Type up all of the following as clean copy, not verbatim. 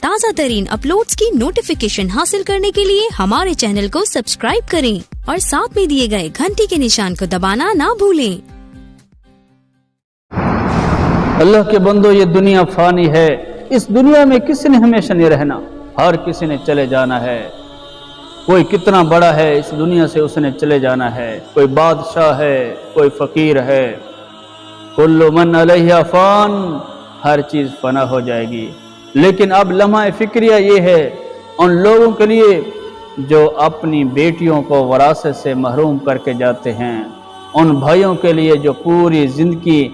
تازہ ترین اپلوڈز کی نوٹیفیکیشن حاصل کرنے کے لیے ہمارے چینل کو سبسکرائب کریں اور ساتھ میں دیے گئے گھنٹی کے نشان کو دبانا نہ بھولیں۔ اللہ کے بندو، یہ دنیا فانی ہے، اس دنیا میں کسی نے ہمیشہ نہیں رہنا، ہر کسی نے چلے جانا ہے۔ کوئی کتنا بڑا ہے اس دنیا سے اس نے چلے جانا ہے، کوئی بادشاہ ہے، کوئی فقیر ہے، کل من علیہ فان، ہر چیز فنا ہو جائے گی۔ لیکن اب لمحہ فکریہ یہ ہے ان لوگوں کے لیے جو اپنی بیٹیوں کو وراثت سے محروم کر کے جاتے ہیں، ان بھائیوں کے لیے جو پوری زندگی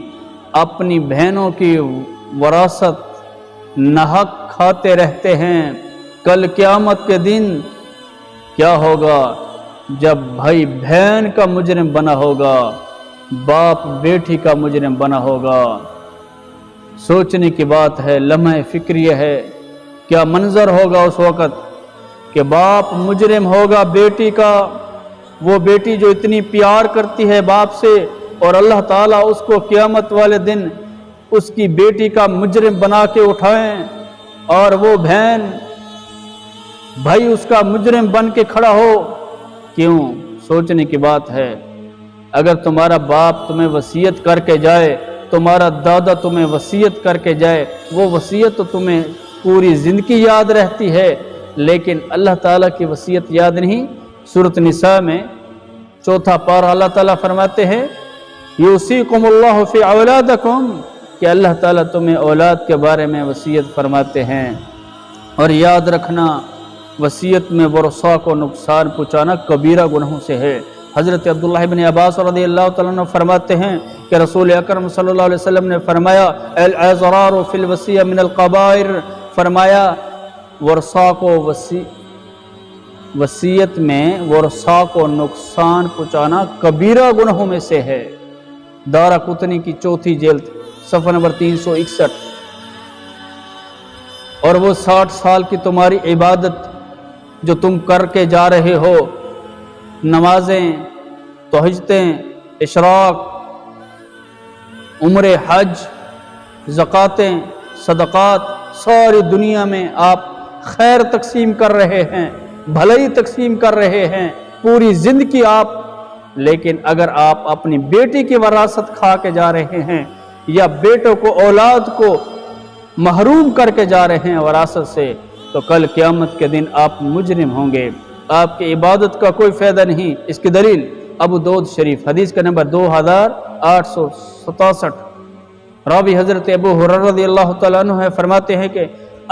اپنی بہنوں کی وراثت ناحق کھاتے رہتے ہیں۔ کل قیامت کے دن کیا ہوگا جب بھائی بہن کا مجرم بنا ہوگا، باپ بیٹی کا مجرم بنا ہوگا؟ سوچنے کی بات ہے، لمحہ فکریہ ہے۔ کیا منظر ہوگا اس وقت کہ باپ مجرم ہوگا بیٹی کا، وہ بیٹی جو اتنی پیار کرتی ہے باپ سے، اور اللہ تعالیٰ اس کو قیامت والے دن اس کی بیٹی کا مجرم بنا کے اٹھائیں، اور وہ بہن بھائی اس کا مجرم بن کے کھڑا ہو۔ کیوں؟ سوچنے کی بات ہے۔ اگر تمہارا باپ تمہیں وصیت کر کے جائے، تمہارا دادا تمہیں وصیت کر کے جائے، وہ وصیت تو تمہیں پوری زندگی یاد رہتی ہے، لیکن اللہ تعالیٰ کی وصیت یاد نہیں۔ سورۃ نساء میں 4 پارہ اللہ تعالیٰ فرماتے ہیں یوصیکم اللہ فی اولادکم، کہ اللہ تعالیٰ تمہیں اولاد کے بارے میں وصیت فرماتے ہیں۔ اور یاد رکھنا، وصیت میں ورثاء کو نقصان پہنچانا کبیرہ گناہوں سے ہے۔ حضرت عبداللہ بن عباس رضی اللہ تعالیٰ عنہ فرماتے ہیں کہ رسول اکرم صلی اللہ علیہ وسلم نے فرمایا الاضرار فی الوصیہ من القبائر، فرمایا ورثاء کو وصیت میں ورثاء کو نقصان پہنچانا کبیرہ گناہوں میں سے ہے۔ دارقطنی کی 4 جلد صفحہ نمبر 361۔ اور وہ 60 سال کی تمہاری عبادت جو تم کر کے جا رہے ہو، نمازیں، تہجدیں، اشراق، عمرے، حج، زکاتیں، صدقات، ساری دنیا میں آپ خیر تقسیم کر رہے ہیں، بھلائی تقسیم کر رہے ہیں پوری زندگی آپ، لیکن اگر آپ اپنی بیٹی کی وراثت کھا کے جا رہے ہیں، یا بیٹوں کو، اولاد کو محروم کر کے جا رہے ہیں وراثت سے، تو کل قیامت کے دن آپ مجرم ہوں گے۔ آپ کی عبادت کا کوئی فائدہ نہیں۔ اس کی دلیل ابو داؤد شریف حدیث کا نمبر 2867، راوی حضرت ابو ہریرہ رضی اللہ تعالیٰ عنہ ہے، فرماتے ہیں کہ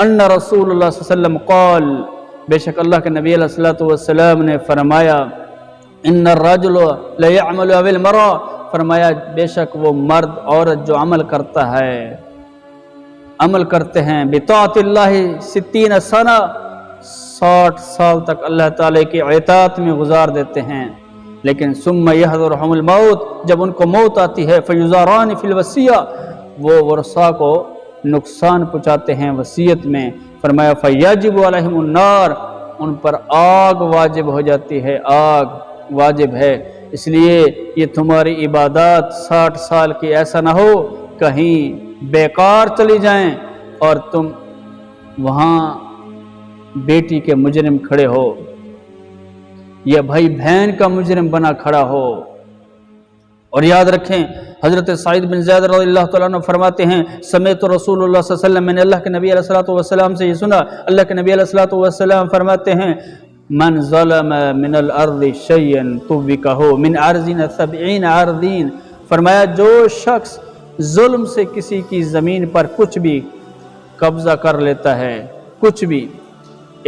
ان رسول اللہ صلی اللہ علیہ وسلم قال، بے شک اللہ کے نبی علیہ السلام نے فرمایا ان الرجل لیعمل بالمرأة، فرمایا بے شک وہ مرد عورت جو عمل کرتا ہے، عمل کرتے ہیں بطاعت اللہ 60 سنہ، 60 سال تک اللہ تعالیٰ کی اطاعت میں گزار دیتے ہیں، لیکن ثم یحضرہم الموت، جب ان کو موت آتی ہے، فیزاران فی الوصیہ، وہ ورثاء کو نقصان پہنچاتے ہیں وصیت میں، فرمایا فیجب علیہم النار، ان پر آگ واجب ہو جاتی ہے، آگ واجب ہے۔ اس لیے یہ تمہاری عبادات 60 سال کی ایسا نہ ہو کہیں بیکار چلی جائیں اور تم وہاں بیٹی کے مجرم کھڑے ہو، یا بھائی بہن کا مجرم بنا کھڑا ہو۔ اور یاد رکھیں، حضرت سعید بن زید رضی اللہ تعالیٰ عنہ فرماتے ہیں سمیعت رسول اللہ صلی اللہ علیہ وسلم، میں نے اللہ کے نبی علیہ السلام سے یہ سنا، اللہ کے نبی علیہ السلام فرماتے ہیں من ظلم من الارض شیئا طوقہ من ارضین 70 ارضین، فرمایا جو شخص ظلم سے کسی کی زمین پر کچھ بھی قبضہ کر لیتا ہے، کچھ بھی،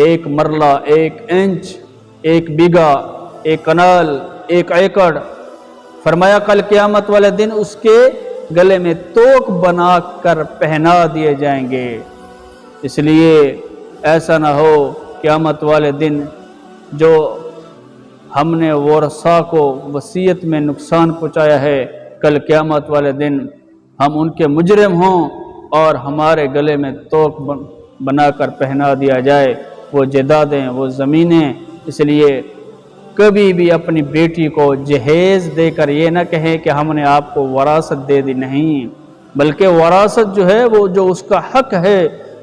1 مرلہ، 1 انچ، 1 بیگھا، 1 کنال، 1 ایکڑ، فرمایا کل قیامت والے دن اس کے گلے میں توق بنا کر پہنا دیے جائیں گے۔ اس لیے ایسا نہ ہو قیامت والے دن جو ہم نے ورثاء کو وصیت میں نقصان پہنچایا ہے، کل قیامت والے دن ہم ان کے مجرم ہوں اور ہمارے گلے میں توق بنا کر پہنا دیا جائے وہ جائیدادیں، وہ زمینیں۔ اس لیے کبھی بھی اپنی بیٹی کو جہیز دے کر یہ نہ کہیں کہ ہم نے آپ کو وراثت دے دی، نہیں، بلکہ وراثت جو ہے وہ جو اس کا حق ہے